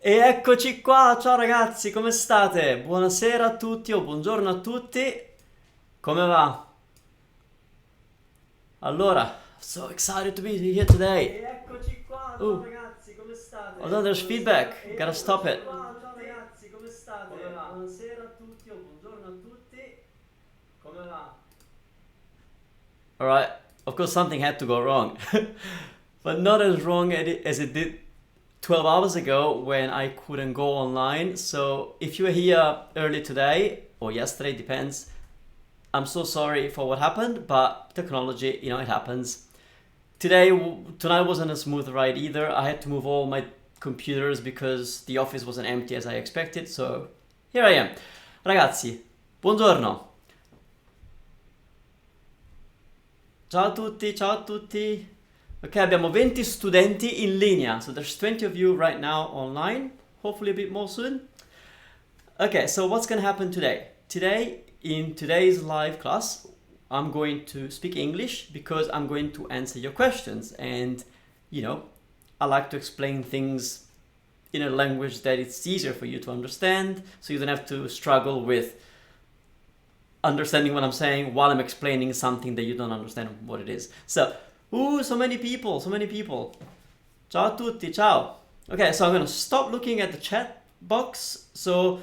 E eccoci qua, ciao ragazzi, come state? Buonasera a tutti o buongiorno a tutti, come va? Allora, so excited to be here today. E eccoci qua, ciao ragazzi, come state? Although there's feedback, gotta stop it. Qua, ciao ragazzi, come state? Come va? Buonasera a tutti o buongiorno a tutti, come va? Alright, of course something had to go wrong, but not as wrong as it did 12 hours ago when I couldn't go online. So if you were here early today or yesterday, depends. I'm so sorry for what happened, but technology, it happens. Tonight wasn't a smooth ride either. I had to move all my computers because the office wasn't empty as I expected. So here I am. Ragazzi, buongiorno. Ciao a tutti, ciao a tutti. Ok, abbiamo 20 studenti in linea. So there's 20 of you right now online. Hopefully a bit more soon. Okay, so what's going to happen today? In today's live class, I'm going to speak English because I'm going to answer your questions. And, I like to explain things in a language that it's easier for you to understand, so you don't have to struggle with understanding what I'm saying while I'm explaining something that you don't understand what it is. So many people, so many people. Ciao a tutti, ciao. Okay, so I'm gonna stop looking at the chat box. So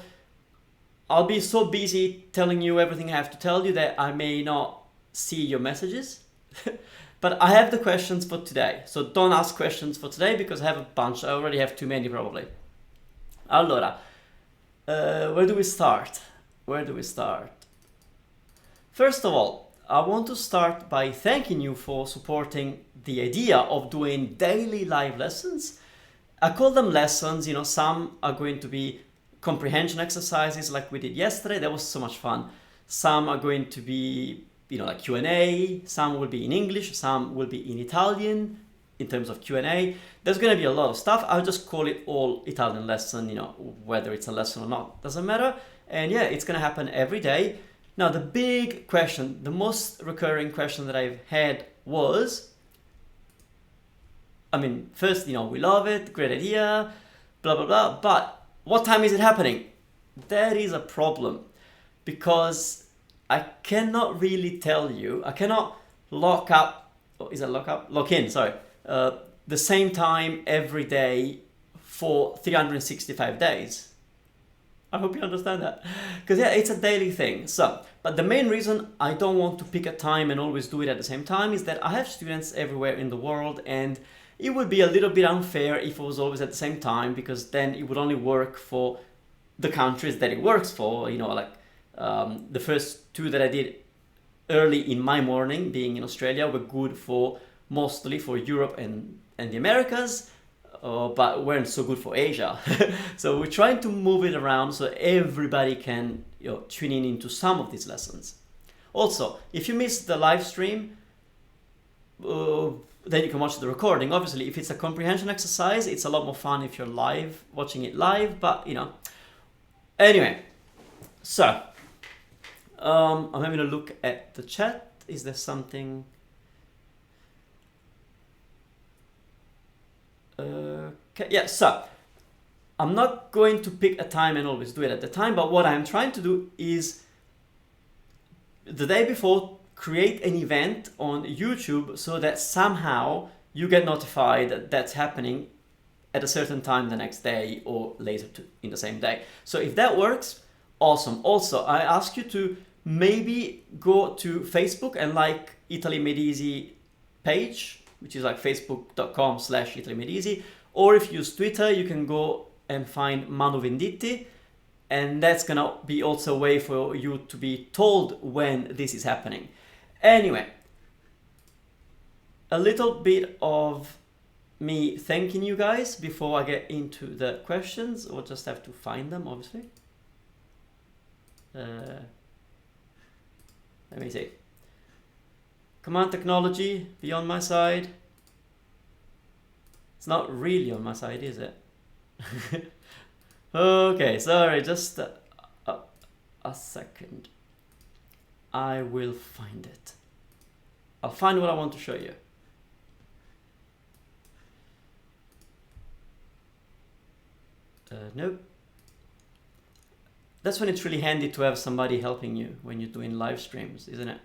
I'll be so busy telling you everything I have to tell you that I may not see your messages. But I have the questions for today. So don't ask questions for today because I have a bunch. I already have too many probably. Allora, where do we start? First of all, I want to start by thanking you for supporting the idea of doing daily live lessons. I call them lessons, some are going to be comprehension exercises like we did yesterday. That was so much fun. Some are going to be, like Q&A. Some will be in English. Some will be in Italian in terms of Q&A. There's going to be a lot of stuff. I'll just call it all Italian lesson, whether it's a lesson or not, doesn't matter. And yeah, it's going to happen every day. Now, the big question, the most recurring question that I've had was, first, we love it, great idea, blah, blah, blah, but what time is it happening? That is a problem because I cannot really tell you, I cannot lock in, the same time every day for 365 days. I hope you understand that. Because yeah, it's a daily thing. So, but the main reason I don't want to pick a time and always do it at the same time is that I have students everywhere in the world and it would be a little bit unfair if it was always at the same time because then it would only work for the countries that it works for. The first two that I did early in my morning, being in Australia, were good for mostly for Europe and the Americas. But weren't so good for Asia. So we're trying to move it around so everybody can tune in into some of these lessons. Also, if you missed the live stream, then you can watch the recording. Obviously, if it's a comprehension exercise, it's a lot more fun if you're watching it live, but Anyway, so I'm having a look at the chat. Is there something... Okay, yeah, so I'm not going to pick a time and always do it at the time, but what I'm trying to do is the day before create an event on YouTube so that somehow you get notified that that's happening at a certain time the next day or later in the same day. So if that works, awesome. Also, I ask you to maybe go to Facebook and like Italy Made Easy page, which is like facebook.com/Italy Made Easy. Or if you use Twitter, you can go and find Manu Venditti. And that's gonna be also a way for you to be told when this is happening. Anyway, a little bit of me thanking you guys before I get into the questions, or just have to find them, obviously. Let me see. Come on, technology, be on my side. It's not really on my side, is it? Okay, sorry, just a second. I will find it. I'll find what I want to show you. Nope. That's when it's really handy to have somebody helping you when you're doing live streams, isn't it?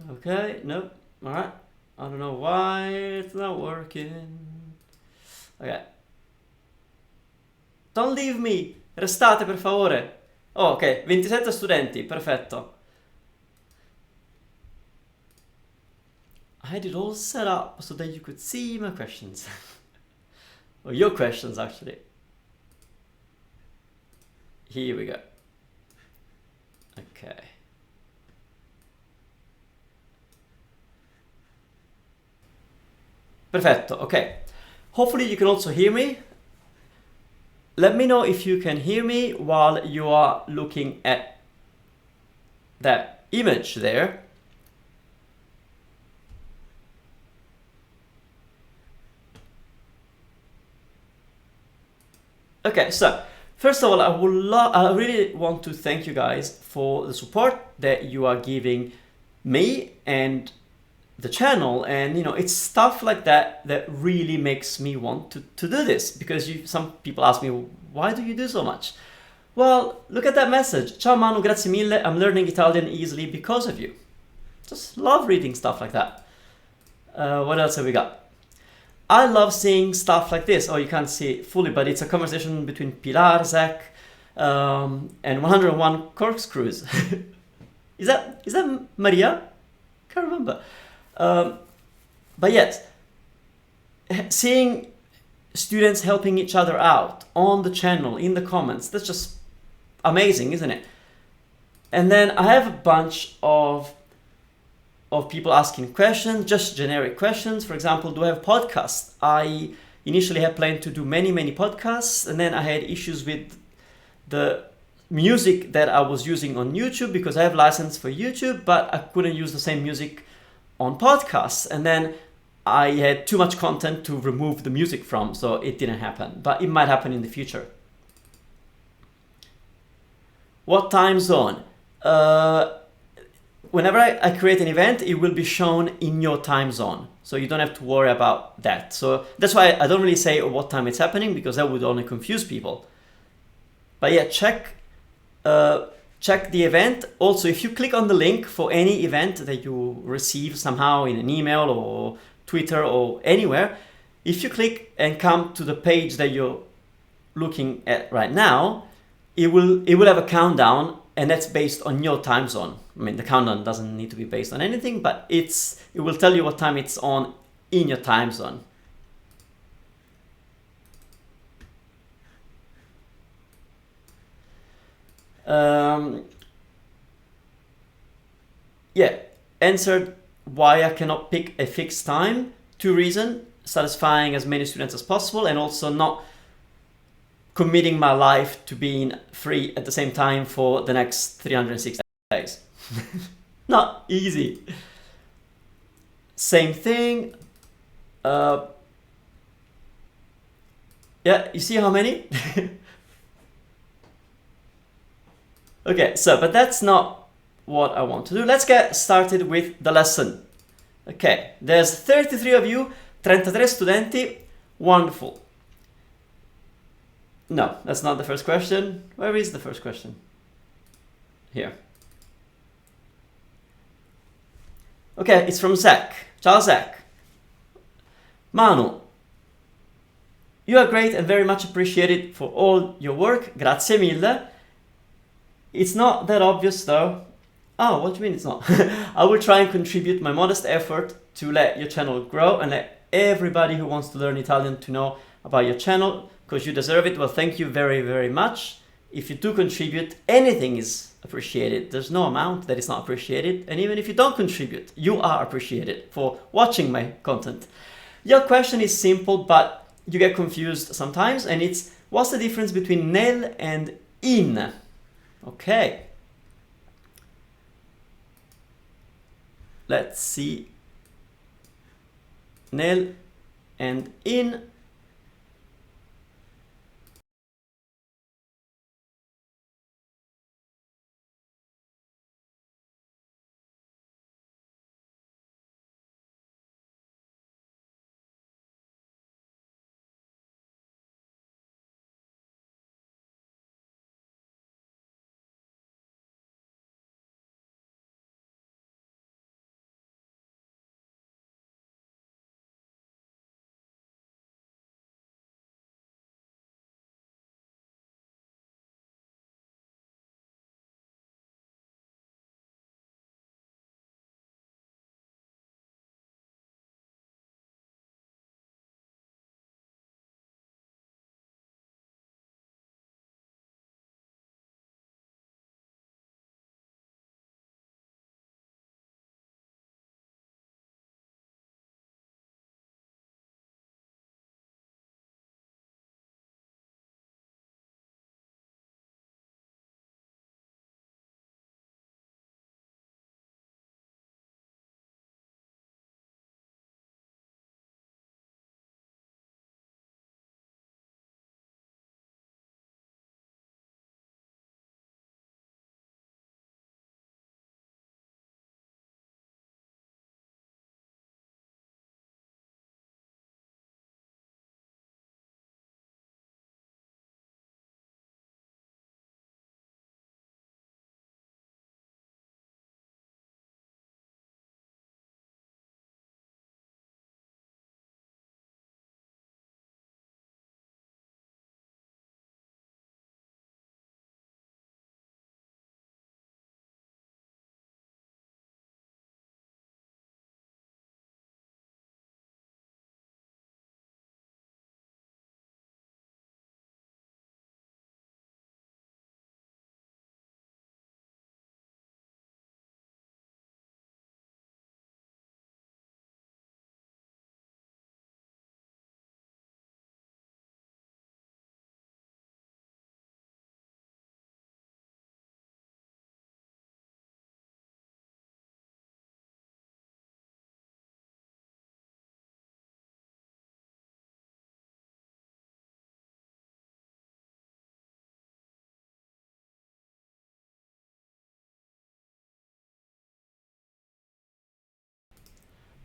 Okay, nope. Alright. I don't know why it's not working. Okay. Don't leave me! Restate per favore! Oh, ok, 27 studenti, perfetto. I had it all set up so that you could see my questions. Or your questions, actually. Here we go. Okay. Perfetto, okay. Hopefully you can also hear me. Let me know if you can hear me while you are looking at that image there. Okay, so first of all, I really want to thank you guys for the support that you are giving me and the channel, and you know, it's stuff like that that really makes me want to do this, because some people ask me, why do you do so much? Well, look at that message. Ciao Manu, grazie mille, I'm learning Italian easily because of you. Just love reading stuff like that. What else have we got? I love seeing stuff like this. Oh, you can't see it fully, but it's a conversation between Pilar, Zach, and 101 Corkscrews. Is that Maria? Can't remember. But yes, seeing students helping each other out on the channel, in the comments, that's just amazing, isn't it? And then I have a bunch of people asking questions, just generic questions. For example, do I have podcasts? I initially had planned to do many podcasts, and then I had issues with the music that I was using on YouTube, because I have license for YouTube, but I couldn't use the same music on podcasts. And then I had too much content to remove the music from, so it didn't happen, but it might happen in the future. What time zone? Whenever I create an event, it will be shown in your time zone, so you don't have to worry about that. So that's why I don't really say what time it's happening, because that would only confuse people. But yeah, check the event. Also, if you click on the link for any event that you receive somehow in an email or Twitter or anywhere, if you click and come to the page that you're looking at right now, it will have a countdown, and that's based on your time zone. I mean, the countdown doesn't need to be based on anything, but it will tell you what time it's on in your time zone. Yeah, answered why I cannot pick a fixed time. 2 reasons: satisfying as many students as possible, and also not committing my life to being free at the same time for the next 360 days. Not easy. Same thing. Yeah, you see how many? Okay, so, but that's not what I want to do. Let's get started with the lesson. Okay, there's 33 of you, 33 studenti. Wonderful. No, that's not the first question. Where is the first question? Here. Okay, it's from Zach. Ciao, Zach. Manu, you are great and very much appreciated for all your work. Grazie mille. It's not that obvious though. Oh, what do you mean it's not? I will try and contribute my modest effort to let your channel grow and let everybody who wants to learn Italian to know about your channel, because you deserve it. Well, thank you very much. If you do contribute, anything is appreciated. There's no amount that is not appreciated. And even if you don't contribute, you are appreciated for watching my content. Your question is simple, but you get confused sometimes, and it's, what's the difference between nel and in? Okay. Let's see. Nel and in.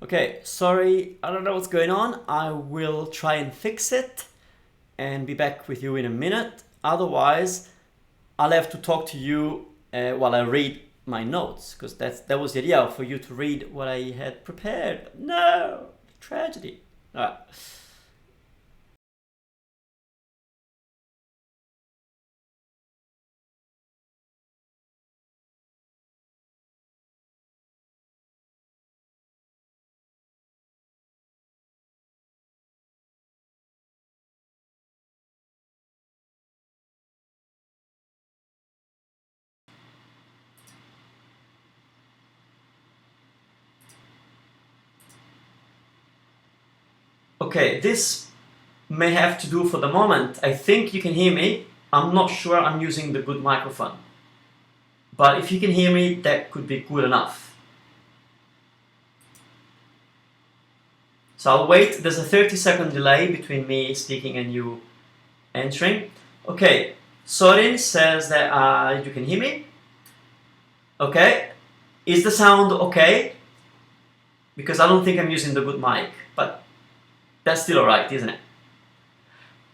Okay, sorry, I don't know what's going on. I will try and fix it and be back with you in a minute. Otherwise, I'll have to talk to you while I read my notes, because that was the idea, for you to read what I had prepared. No, tragedy. All right. Okay, this may have to do for the moment. I think you can hear me. I'm not sure I'm using the good microphone. But if you can hear me, that could be good enough. So I'll wait. There's a 30-second delay between me speaking and you entering. Okay, Sorin says that you can hear me. Okay, is the sound okay? Because I don't think I'm using the good mic, but that's still alright, isn't it?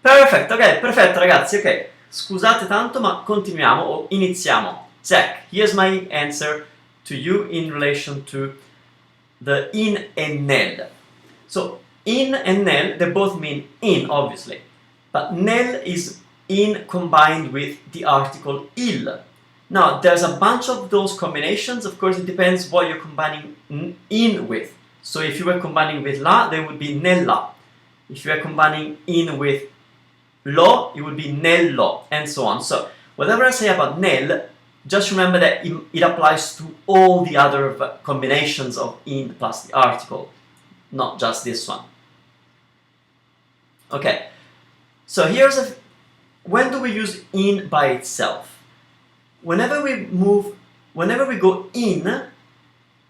Perfect, ok, perfetto ragazzi, ok. Scusate tanto, ma continuiamo o iniziamo. Zach, here's my answer to you in relation to the in and nel. So, in and nel, they both mean in, obviously. But nel is in combined with the article il. Now, there's a bunch of those combinations. Of course, it depends what you're combining in with. So, if you were combining with la, they would be nella. If you are combining in with lo, it would be nello, and so on. So, whatever I say about nel, just remember that it applies to all the other combinations of in plus the article, not just this one. Okay, so when do we use in by itself? Whenever we go in,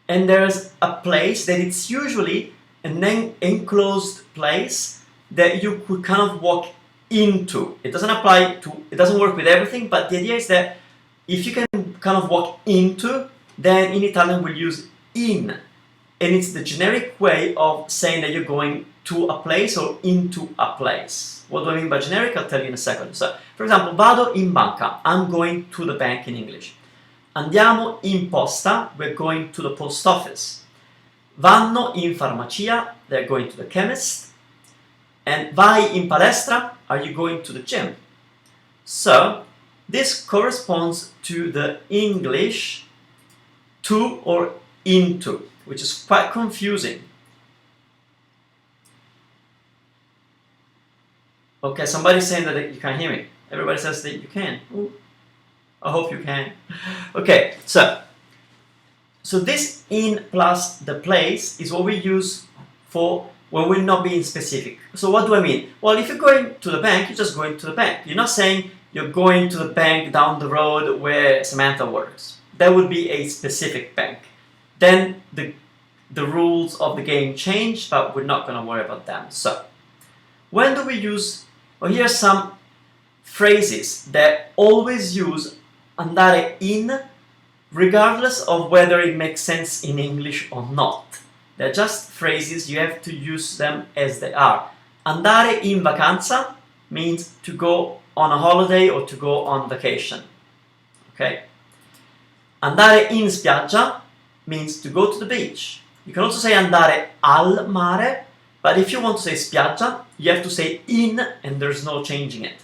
and there's a place that it's usually an enclosed place that you could kind of walk into. It doesn't work with everything, but the idea is that if you can kind of walk into, then in Italian we'll use in. And it's the generic way of saying that you're going to a place or into a place. What do I mean by generic? I'll tell you in a second. So, for example, vado in banca. I'm going to the bank in English. Andiamo in posta. We're going to the post office. Vanno in farmacia. They're going to the chemist. And vai in palestra. Are you going to the gym? So, this corresponds to the English to or into, which is quite confusing. Okay, somebody's saying that you can't hear me. Everybody says that you can. Ooh, I hope you can. Okay, so this in plus the place is what we use for when we're not being specific. So what do I mean? Well, if you're going to the bank, you're just going to the bank. You're not saying you're going to the bank down the road where Samantha works. That would be a specific bank. Then the rules of the game change, but we're not going to worry about them. So, when do we use... Well, here are some phrases that always use andare in, regardless of whether it makes sense in English or not. They're just phrases, you have to use them as they are. Andare in vacanza means to go on a holiday or to go on vacation. Okay? Andare in spiaggia means to go to the beach. You can also say andare al mare, but if you want to say spiaggia, you have to say in and there's no changing it.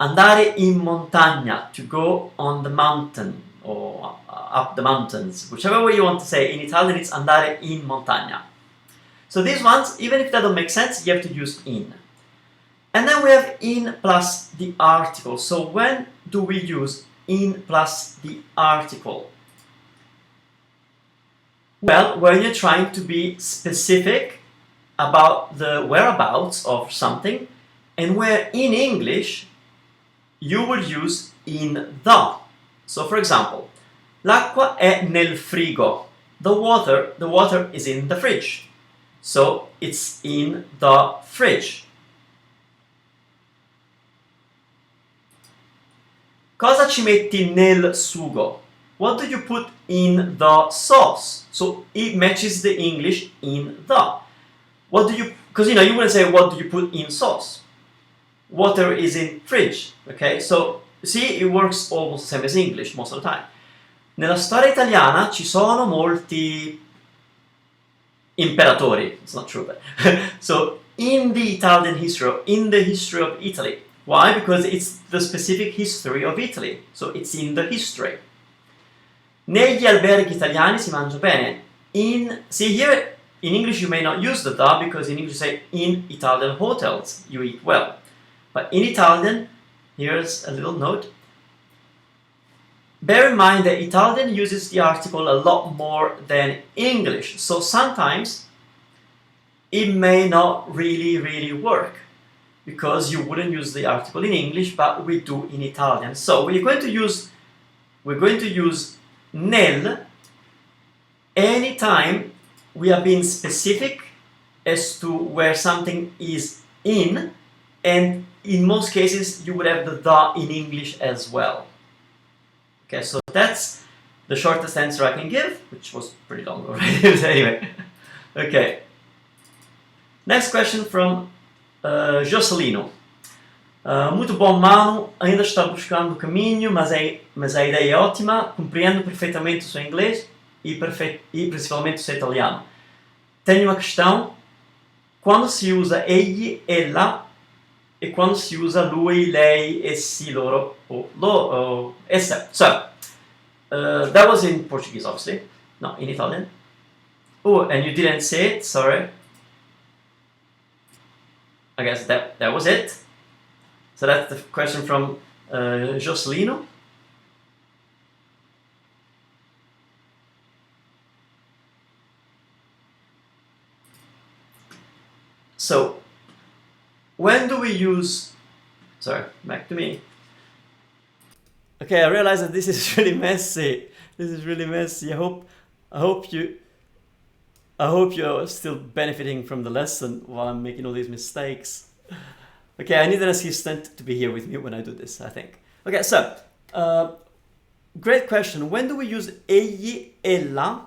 Andare in montagna, to go on the mountain or up the mountains. Whichever way you want to say. In Italian it's andare in montagna. So these ones, even if they don't make sense, you have to use in. And then we have in plus the article. So when do we use in plus the article? Well, when you're trying to be specific about the whereabouts of something, and where in English you would use in the. So for example, l'acqua è nel frigo. The water is in the fridge. So it's in the fridge. Cosa ci metti nel sugo? what do you put in the sauce? So it matches the English in the. What do you, because you wouldn't say what do you put in sauce? Water is in fridge, okay? So see, it works almost the same as English most of the time. Nella storia italiana ci sono molti imperatori. It's not true, but so in the Italian history, in the history of Italy. Why? Because it's the specific history of Italy. So it's in the history. Negli alberghi italiani si mangia bene. See here, in English you may not use the da because in English you say in Italian hotels you eat well. But in Italian, here's a little note. Bear in mind that Italian uses the article a lot more than English. So sometimes it may not really work because you wouldn't use the article in English, but we do in Italian. So we're going to use NEL anytime we are being specific as to where something is in, and in most cases you would have the da in English as well. Okay, so that's the shortest answer I can give, which was pretty long already. Anyway, okay. Next question from Jocelino. Muito bom, Manu. Ainda está buscando o caminho, mas a ideia é ótima. Compreendo perfeitamente o seu inglês e principalmente o seu italiano. Tenho uma questão. Quando se usa egli, ella, e quando se usa lui, lei, essi, loro, o esse. So, that was in Portuguese, obviously. No, in Italian. Oh, and you didn't say it, sorry. I guess that was it. So that's the question from Jocelino. So, when do we use... Sorry, back to me. Okay, I realize that this is really messy. This is really messy. I hope you're still benefiting from the lesson while I'm making all these mistakes. Okay, I need an assistant to be here with me when I do this, I think. Okay, so, great question. When do we use egli, ella,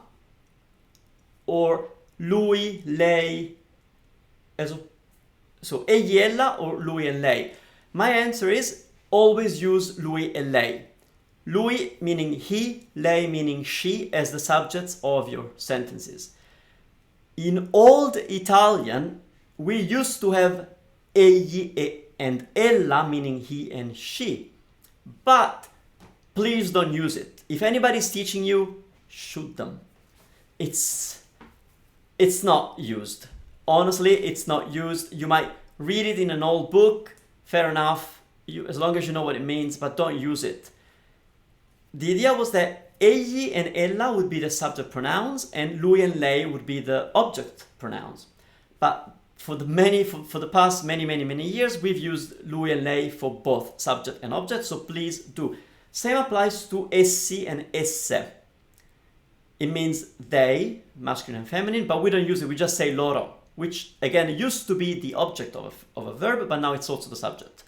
or lui, lei? So, egli, ella, or lui and lei? My answer is always use lui and lei. Lui meaning he, lei meaning she as the subjects of your sentences. In Old Italian, we used to have egli and ella meaning he and she. But please don't use it. If anybody's teaching you, shoot them. It's not used. Honestly, it's not used. You might read it in an old book, fair enough, as long as you know what it means, but don't use it. The idea was that egli and ella would be the subject pronouns and lui and lei would be the object pronouns. But for the past many years, we've used lui and lei for both subject and object, so please do. Same applies to essi and esse. It means they, masculine and feminine, but we don't use it, we just say loro, which again used to be the object of a verb, but now it's also the subject.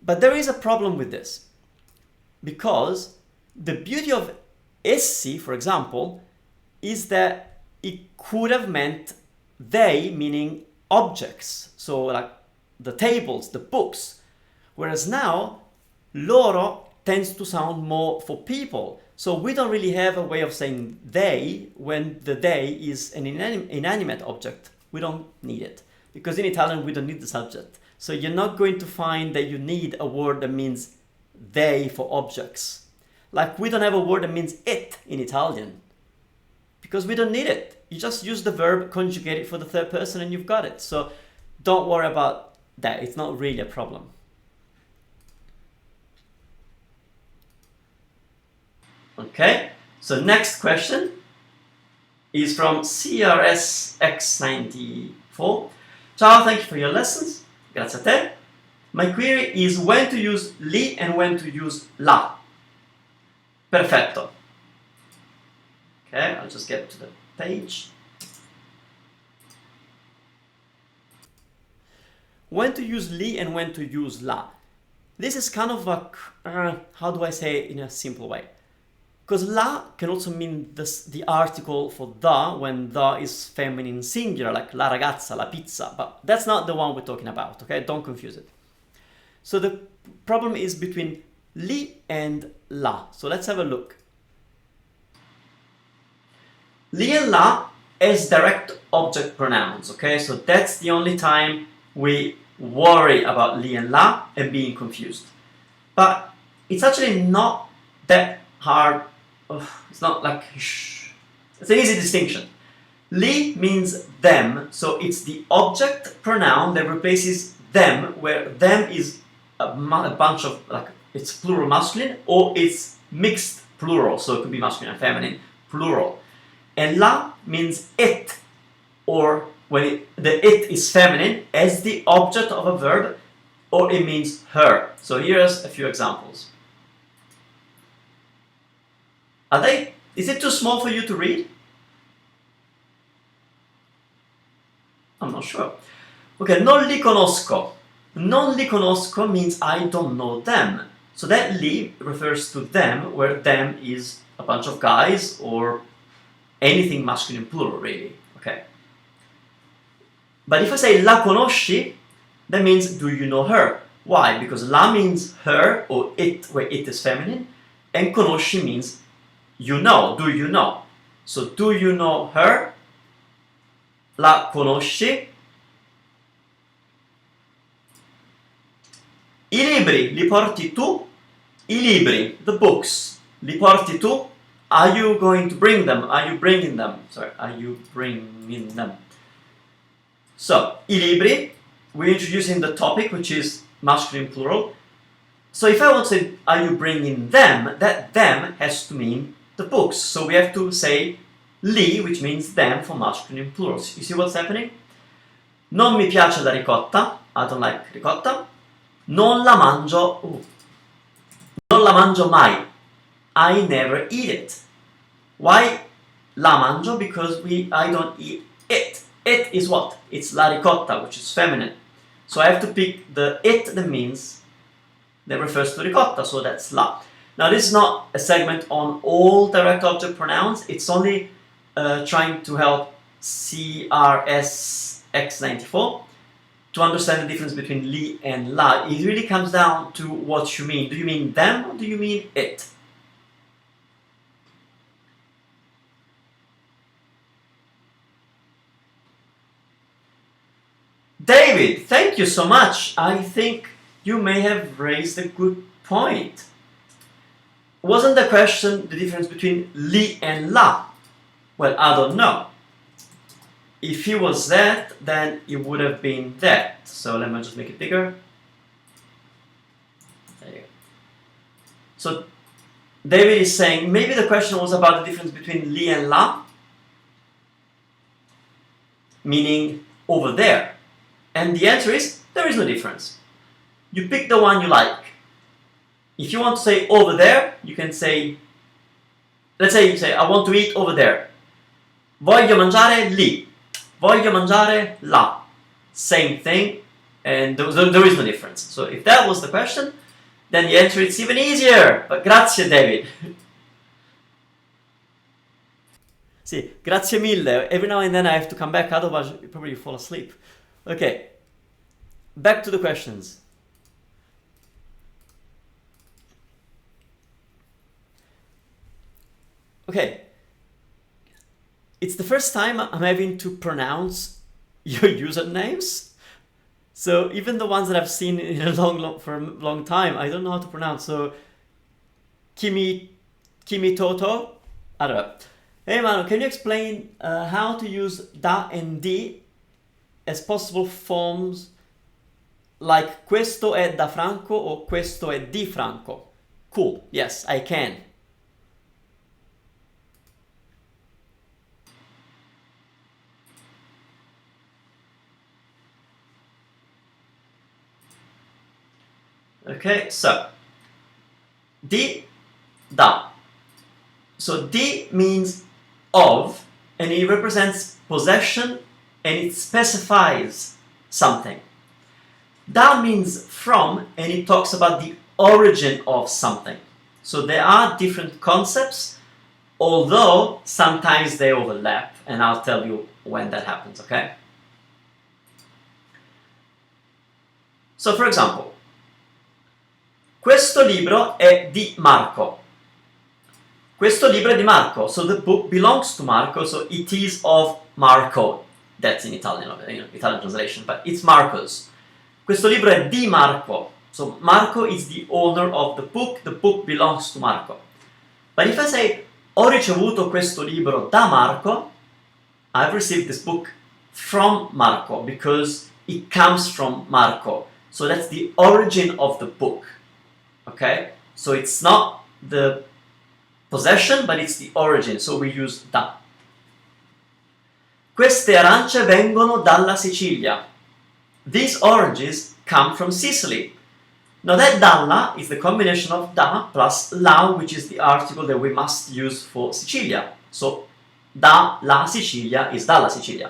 But there is a problem with this, because the beauty of essi, for example, is that it could have meant they, meaning objects, so like the tables, the books, whereas now loro tends to sound more for people. So we don't really have a way of saying they when the they is an inanimate object. We don't need it. Because in Italian we don't need the subject. So you're not going to find that you need a word that means they for objects. Like we don't have a word that means it in Italian. Because we don't need it. You just use the verb, conjugate it for the third person and you've got it. So don't worry about that. It's not really a problem. Okay, so next question is from CRSX94. Ciao, thank you for your lessons. Grazie a te. My query is when to use li and when to use la. Perfetto. Okay, I'll just get to the page. When to use li and when to use la. This is kind of a, how do I say it in a simple way? Because la can also mean the article for the when the is feminine singular, like la ragazza, la pizza, but that's not the one we're talking about, okay? Don't confuse it. So the problem is between li and la. So let's have a look. Li and la as direct object pronouns, okay? So that's the only time we worry about li and la and being confused. But it's actually not that hard. It's not like it's an easy distinction. Li means them, so it's the object pronoun that replaces them, where them is a bunch of, like, it's plural masculine or it's mixed plural, so it could be masculine and feminine plural. And la means it, or when the it is feminine as the object of a verb, or it means her. So here's a few examples. Is it too small for you to read? I'm not sure. Okay, non li conosco. Non li conosco means I don't know them. So that li refers to them, where them is a bunch of guys or anything masculine plural, really. Okay. But if I say la conosci, that means do you know her? Why? Because la means her or it, where it is feminine, and conosci means you know, do you know? So do you know her? La conosci? I libri li porti tu? I libri, the books, li porti tu? Are you going to bring them? Are you bringing them? Sorry, are you bringing them? So, I libri, we're introducing the topic, which is masculine plural. So if I want to say, are you bringing them? That them has to mean the books. So we have to say li, which means them for masculine plural. You see what's happening? Non mi piace la ricotta. I don't like ricotta. Non la mangio. Non la mangio mai. I never eat it. Why la mangio? Because I don't eat it. It is what? It's la ricotta, which is feminine. So I have to pick the it that refers to ricotta, so that's la. Now this is not a segment on all direct object pronouns, it's only trying to help CRS X94 to understand the difference between li and la. It really comes down to what you mean. Do you mean them or do you mean it? David, thank you so much. I think you may have raised a good point. Wasn't the question the difference between li and la? Well, I don't know. If it was that, then it would have been that. So let me just make it bigger. There you go. So David is saying maybe the question was about the difference between li and la, meaning over there. And the answer is there is no difference. You pick the one you like. If you want to say over there, you can say, let's say you say, I want to eat over there. Voglio mangiare lì. Voglio mangiare là. Same thing, and there is no difference. So if that was the question, then the answer is even easier. But grazie, David. Sì, grazie mille. Every now and then I have to come back, otherwise you probably fall asleep. Okay, back to the questions. Okay, it's the first time I'm having to pronounce your usernames. So even the ones that I've seen for a long time, I don't know how to pronounce. So Kimi Toto, I don't know. Hey Manu, can you explain how to use da and di as possible forms like questo è da Franco or questo è di Franco? Cool, yes, I can. Okay, so di, da. So di means of, and it represents possession, and it specifies something. Da means from, and it talks about the origin of something. So there are different concepts, although sometimes they overlap, and I'll tell you when that happens, okay? So, for example, questo libro è di Marco. Questo libro è di Marco, so the book belongs to Marco, so it is of Marco. That's in Italian, Italian translation, but it's Marco's. Questo libro è di Marco, so Marco is the owner of the book belongs to Marco. But if I say, ho ricevuto questo libro da Marco, I've received this book from Marco, because it comes from Marco. So that's the origin of the book, okay? So it's not the possession, but it's the origin, so we use da. Queste arance vengono dalla Sicilia. These oranges come from Sicily. Now that dalla is the combination of da plus la, which is the article that we must use for Sicilia. So da la Sicilia is dalla Sicilia.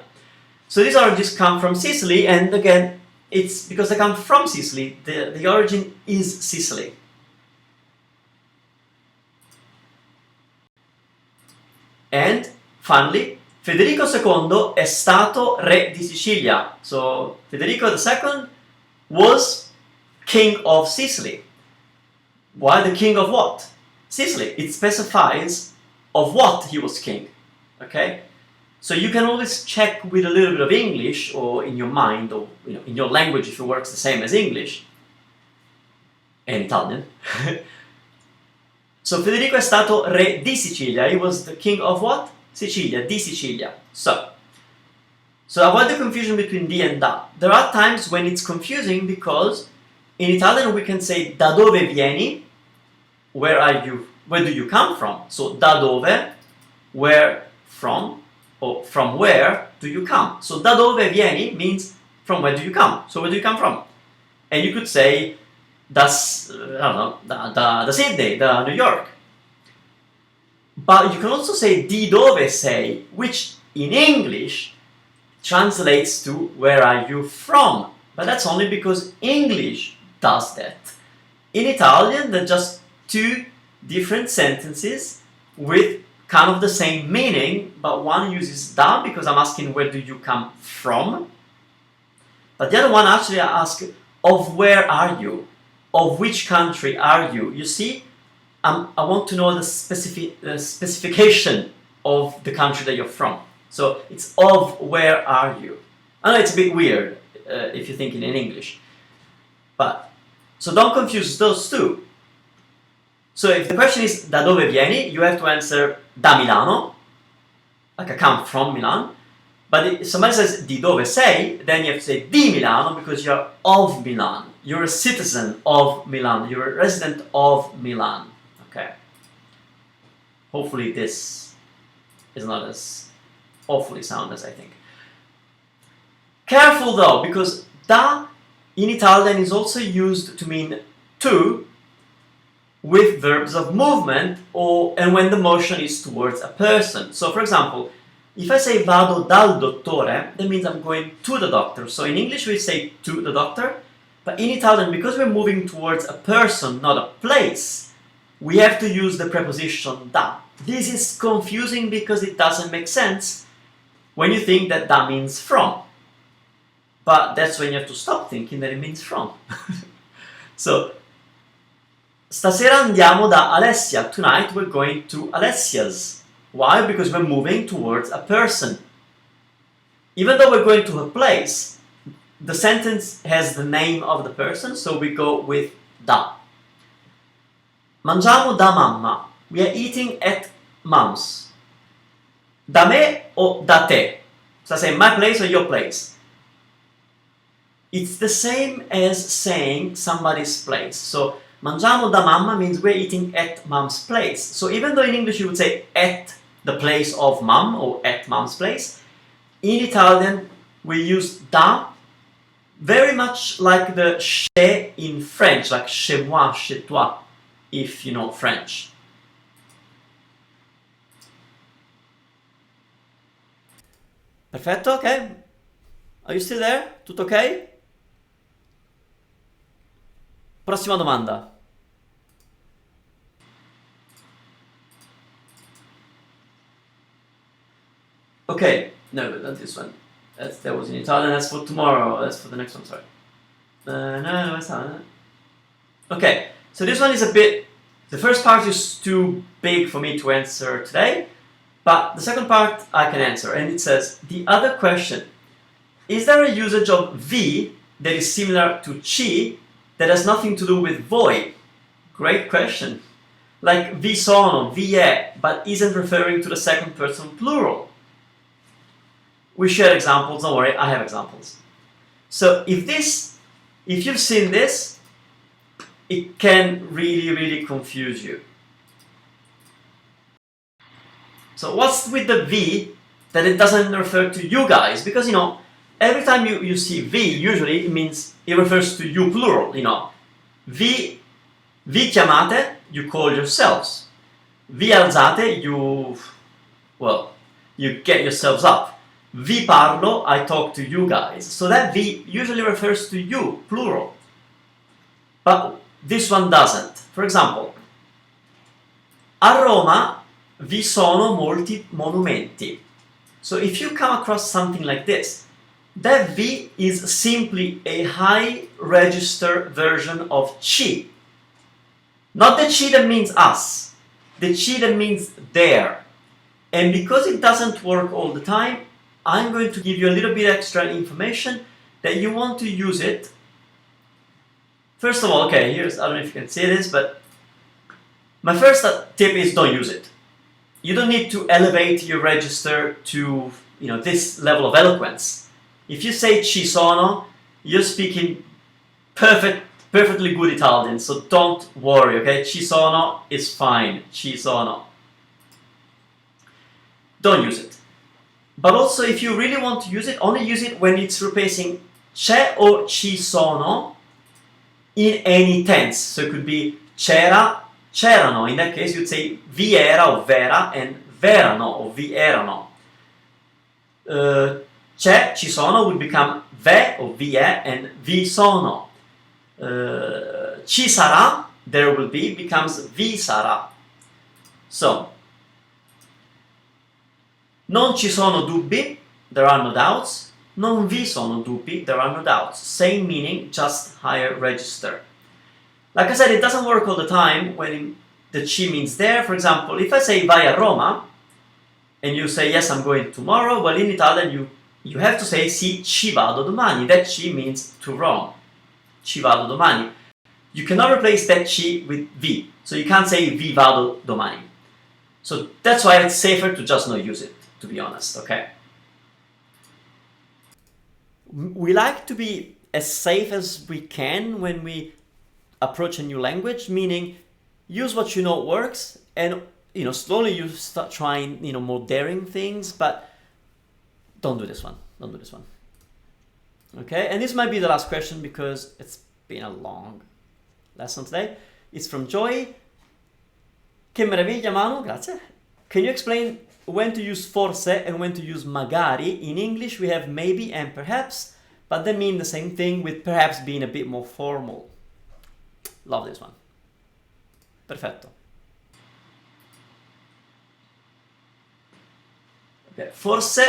So these oranges come from Sicily, and again, it's because they come from Sicily, the origin is Sicily. And finally, Federico II è stato re di Sicilia. So Federico II was king of Sicily. Why the king of what? Sicily. It specifies of what he was king. Okay? So you can always check with a little bit of English, or in your mind, or in your language if it works the same as English and Italian. So Federico è stato re di Sicilia. He was the king of what? Sicilia, di Sicilia. So avoid the confusion between di and da. There are times when it's confusing because in Italian we can say da dove vieni? Where are you? Where do you come from? So da dove, where from, or from where do you come? So da dove vieni means from where do you come? So where do you come from? And you could say da Sydney, da New York. But you can also say di dove sei, which in English translates to where are you from? But that's only because English does that. In Italian, there are just two different sentences with kind of the same meaning, but one uses da because I'm asking where do you come from? But the other one actually I ask of where are you? Of which country are you? You see, I want to know the specification of the country that you're from. So it's of where are you? I know it's a bit weird if you're thinking in English. But, so don't confuse those two. So if the question is da dove vieni, you have to answer da Milano, like I come from Milan. But if somebody says di dove sei, then you have to say di Milano because you're of Milan. You're a citizen of Milan. You're a resident of Milan. Okay. Hopefully this is not as awfully sound as I think. Careful though, because da in Italian is also used to mean to with verbs of movement and when the motion is towards a person. So for example, if I say vado dal dottore, that means I'm going to the doctor. So in English we say to the doctor, but in Italian, because we're moving towards a person, not a place, we have to use the preposition da. This is confusing because it doesn't make sense when you think that da means from. But that's when you have to stop thinking that it means from. So, stasera andiamo da Alessia. Tonight we're going to Alessia's. Why? Because we're moving towards a person. Even though we're going to a place, the sentence has the name of the person, so we go with da. Mangiamo da mamma. We are eating at mom's. Da me o da te? So I say my place or your place. It's the same as saying somebody's place. So mangiamo da mamma means we're eating at mom's place. So even though in English you would say at the place of mom or at mom's place, in Italian we use da very much like the chez in French, like chez moi, chez toi, if you know French. Perfetto, ok? Are you still there? Tutto ok? Prossima domanda. Okay, no, not this one. That was in Italian. That's for tomorrow. That's for the next one. Sorry. No, it's not. Okay, so this one is a bit. The first part is too big for me to answer today, but the second part I can answer, and it says the other question: is there a usage of vi that is similar to ci that has nothing to do with voi? Great question. Like vi sono, vi è, but isn't referring to the second person plural. We share examples, don't worry, I have examples. So if you've seen this, it can really confuse you. So what's with the vi that it doesn't refer to you guys? Because, every time you see vi, usually it means it refers to you plural, Vi chiamate, you call yourselves. Vi alzate, you get yourselves up. Vi parlo, I talk to you guys. So that vi usually refers to you, plural. But this one doesn't. For example, a Roma vi sono molti monumenti. So if you come across something like this, that vi is simply a high register version of ci. Not the ci that means us, the ci that means there. And because it doesn't work all the time, I'm going to give you a little bit extra information that you want to use it. First of all, okay, I don't know if you can see this, but my first tip is don't use it. You don't need to elevate your register to this level of eloquence. If you say ci sono, you're speaking perfectly good Italian, so don't worry, okay? Ci sono is fine, ci sono. Don't use it. But also, if you really want to use it, only use it when it's replacing c'è or ci sono in any tense. So it could be c'era, c'erano. In that case, you'd say vi era or vera and verano or vi erano. C'è, ci sono would become ve or vi è and vi sono. Ci sarà, there will be, becomes vi sarà. So, non ci sono dubbi, there are no doubts. Non vi sono dubbi, there are no doubts. Same meaning, just higher register. Like I said, it doesn't work all the time when the ci means there. For example, if I say vai a Roma, and you say yes, I'm going tomorrow, well, in Italian you have to say sì, ci vado domani. That ci means to Rome. Ci vado domani. You cannot replace that ci with vi. So you can't say vi vado domani. So that's why it's safer to just not use it, to be honest, okay? We like to be as safe as we can when we approach a new language, meaning use what you know works and slowly you start trying more daring things, but don't do this one. Don't do this one. Okay, and this might be the last question because it's been a long lesson today. It's from Joy. Che meraviglia, Manu, grazie. Can you explain when to use forse and when to use magari? In English we have maybe and perhaps, but they mean the same thing, with perhaps being a bit more formal. Love this one. Perfetto. Okay, forse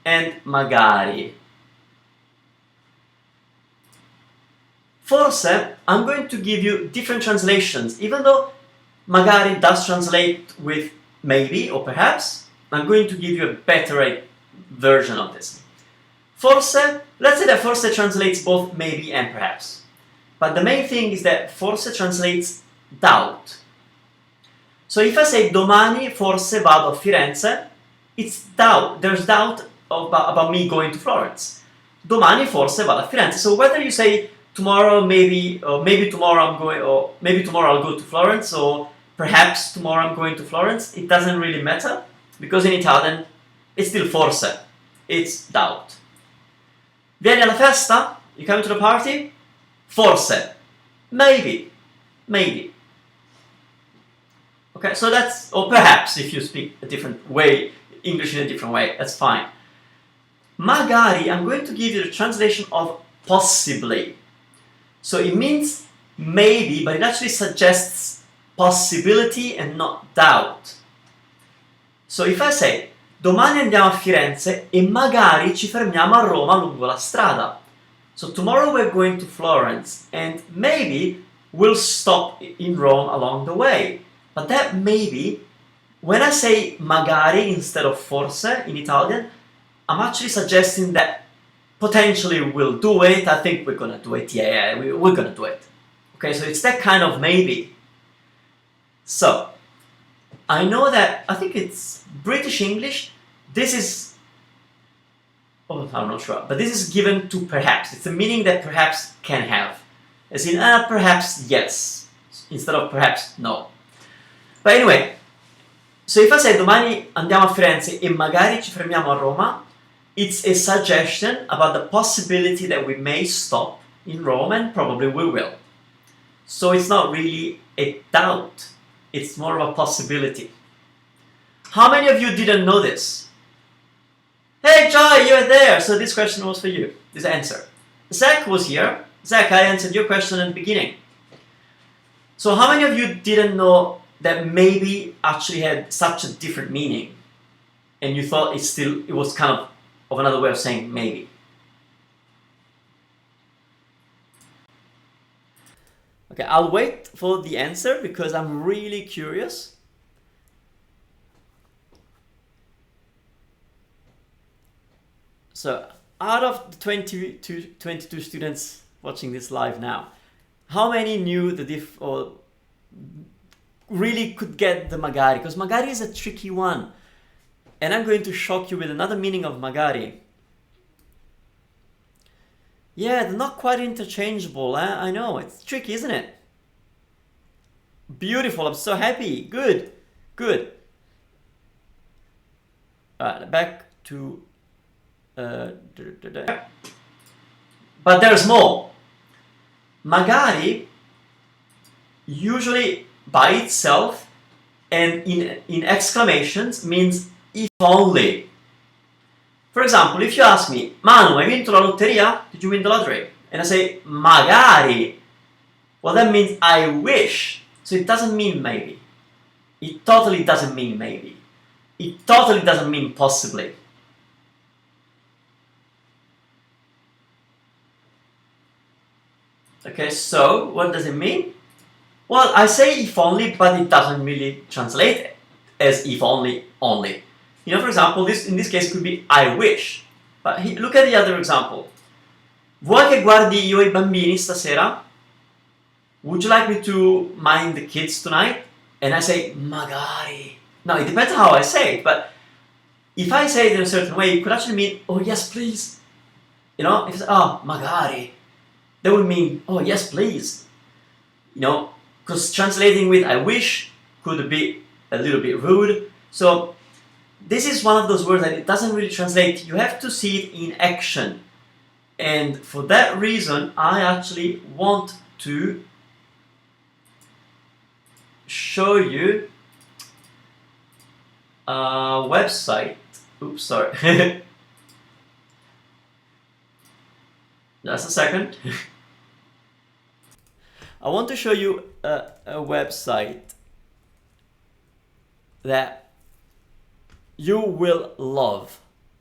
and magari. Forse, I'm going to give you different translations. Even though magari does translate with maybe or perhaps, I'm going to give you a better version of this. Forse, let's say that forse translates both maybe and perhaps. But the main thing is that forse translates doubt. So if I say domani forse vado a Firenze, it's doubt. There's doubt about me going to Florence. Domani forse vado a Firenze. So whether you say tomorrow maybe, or maybe tomorrow I'm going, or maybe tomorrow I'll go to Florence, or perhaps tomorrow I'm going to Florence, it doesn't really matter, because in Italian it's still forse. It's doubt. Vieni alla festa? You come to the party? Forse. Maybe. Maybe. Okay, so that's, or perhaps if you speak a different way, English in a different way, that's fine. Magari, I'm going to give you the translation of possibly. So it means maybe, but it actually suggests possibility and not doubt. So if I say, domani andiamo a Firenze e magari ci fermiamo a Roma lungo la strada. So tomorrow we're going to Florence and maybe we'll stop in Rome along the way. But that maybe, when I say magari instead of forse in Italian, I'm actually suggesting that potentially we'll do it. I think we're gonna do it. Yeah, we're gonna do it. Okay, so it's that kind of maybe. So, I know that, I think it's British English. This is, oh, I'm not sure, but this is given to perhaps. It's the meaning that perhaps can have. As in, perhaps yes, instead of perhaps no. But anyway, so if I say domani andiamo a Firenze e magari ci fermiamo a Roma, it's a suggestion about the possibility that we may stop in Rome and probably we will. So it's not really a doubt, it's more of a possibility. How many of you didn't know this? Hey Joy, you're there! So this question was for you, this answer. Zach was here. Zach, I answered your question at the beginning. So how many of you didn't know that maybe actually had such a different meaning and you thought it was kind of another way of saying maybe? Okay, I'll wait for the answer because I'm really curious. So out of the 22 students watching this live now, how many knew the or really could get the magari? Because magari is a tricky one. And I'm going to shock you with another meaning of magari. Yeah, they're not quite interchangeable. I know, it's tricky, isn't it? Beautiful, I'm so happy. Good, good. Alright, back to... But there's more. Magari, usually by itself and in exclamations, means if only. For example, if you ask me, Manu, hai vinto la lotteria? Did you win the lottery? And I say, magari. Well, that means I wish. So it doesn't mean maybe. It totally doesn't mean maybe. It totally doesn't mean possibly. Okay, so what does it mean? Well, I say if only, but it doesn't really translate as if only, only. You know, for example, in this case could be I wish. But look at the other example. Vuoi che guardi io I bambini stasera? Would you like me to mind the kids tonight? And I say, magari. Now, it depends how I say it, but if I say it in a certain way, it could actually mean, oh yes, please. You know, if it's, oh, magari. That would mean, oh yes, please. You know, because translating with I wish could be a little bit rude. So this is one of those words that it doesn't really translate. You have to see it in action. And for that reason, I actually want to show you a website. Oops, sorry. Just a second. I want to show you a website that you will love.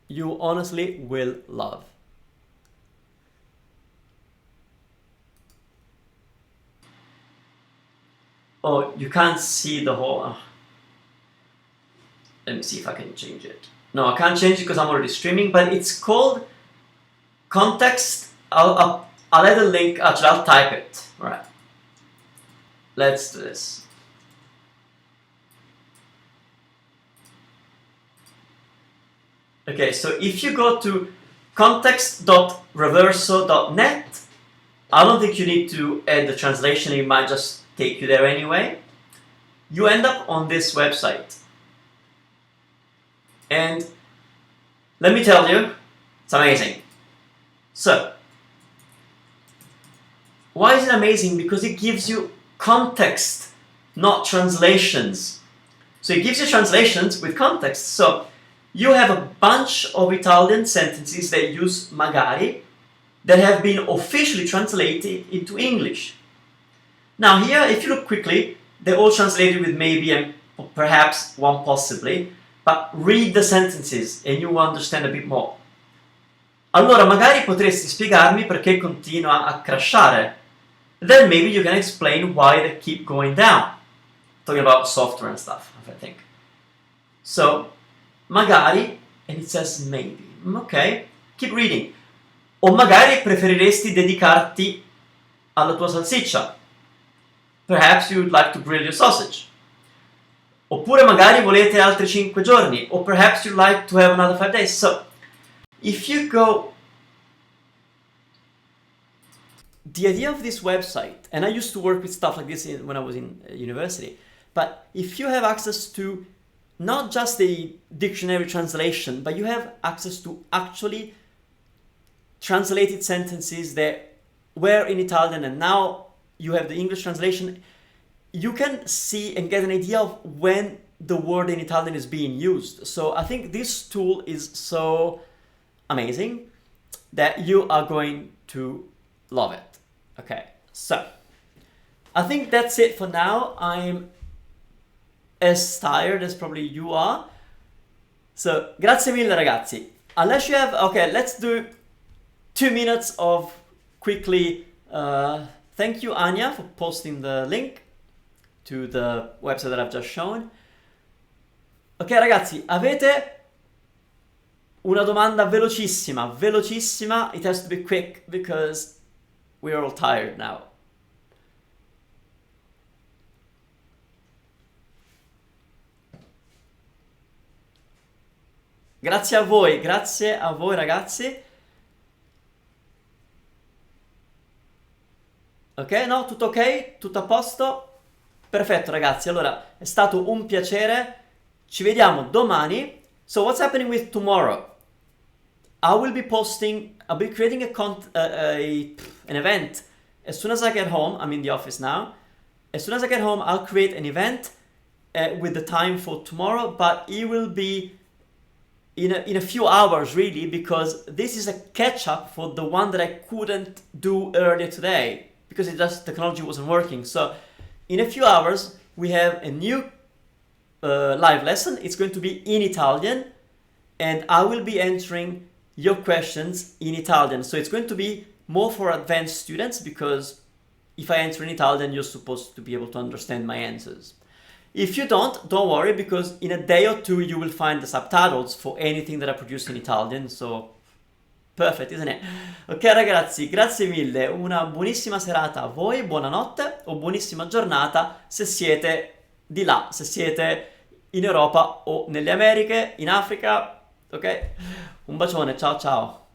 You honestly will love. Oh, you can't see the whole... Oh. Let me see if I can change it. No, I can't change it because I'm already streaming, but it's called Context. I'll add a link. Actually, I'll type it. All right. Let's do this. Okay, so if you go to context.reverso.net, I don't think you need to add the translation. It might just take you there anyway. You end up on this website. And let me tell you, it's amazing. So, why is it amazing? Because it gives you context, not translations. So it gives you translations with context. So you have a bunch of Italian sentences that use magari that have been officially translated into English. Now here, if you look quickly, they're all translated with maybe and perhaps one possibly. but read the sentences and you will understand a bit more. Allora magari potresti spiegarmi perché continua a crashare. Then maybe you can explain why they keep going down. Talking about software and stuff, I think. So, magari, and it says maybe. Ok, keep reading. O magari preferiresti dedicarti alla tua salsiccia. Perhaps you would like to grill your sausage. Oppure magari volete altri 5 giorni. Or perhaps you'd like to have another 5 days. So, if you go... The idea of this website, and I used to work with stuff like this when I was in university, but if you have access to not just the dictionary translation, but you have access to actually translated sentences that were in Italian and now you have the English translation, you can see and get an idea of when the word in Italian is being used. So I think this tool is so amazing that you are going to love it. Okay, so I think that's it for now. I'm as tired as probably you are. So, grazie mille ragazzi. Unless you have, okay, let's do 2 minutes of quickly, thank you Anya for posting the link to the website that I've just shown. Ok ragazzi, avete una domanda velocissima, velocissima. It has to be quick because we're all tired now. Grazie a voi ragazzi. Ok, no, tutto ok? Tutto a posto? Perfetto ragazzi, allora è stato un piacere. Ci vediamo domani. So what's happening with tomorrow? I'll be creating an event as soon as I get home. I'm in the office now. As soon as I get home, I'll create an event with the time for tomorrow, but it will be in a few hours really, because this is a catch-up for the one that I couldn't do earlier today because technology wasn't working. So in a few hours, we have a new live lesson. It's going to be in Italian, and I will be answering your questions in Italian. So it's going to be more for advanced students, because if I answer in Italian, you're supposed to be able to understand my answers. If you don't worry, because in a day or two you will find the subtitles for anything that I produce in Italian. So perfect, isn't it? Ok ragazzi, grazie mille, una buonissima serata a voi, buonanotte o buonissima giornata se siete di là, se siete in Europa o nelle Americhe, in Africa, ok? Un bacione, ciao ciao!